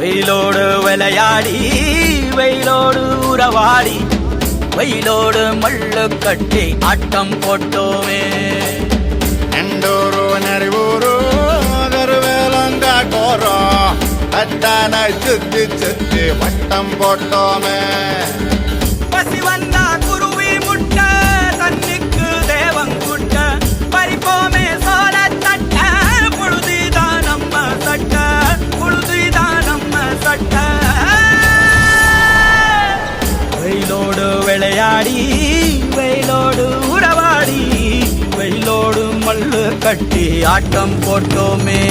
வெயிலோடு விளையாடி வெயிலோடு உறவாடி வெயிலோடு மல்லு கட்டி ஆட்டம் போட்டோமே. எண்டூரு நெறிவூரு கருவேலங்காட்டோரம் அத்தானை சுத்தி சுத்தி வட்டம் போட்டோமே. பசி வந்தா குருவி முட்ட தண்ணிக்கு தேவங்குட்ட பறிப்போமே சோழ தட்ட புழுதிதான் நம்ம சட்ட புழுதிதான் நம்ம சட்ட. வெயிலோடு விளையாடி வெயிலோடு உறவாடி வெயிலோடு மல்லு கட்டி ஆட்டம் போட்டோமே.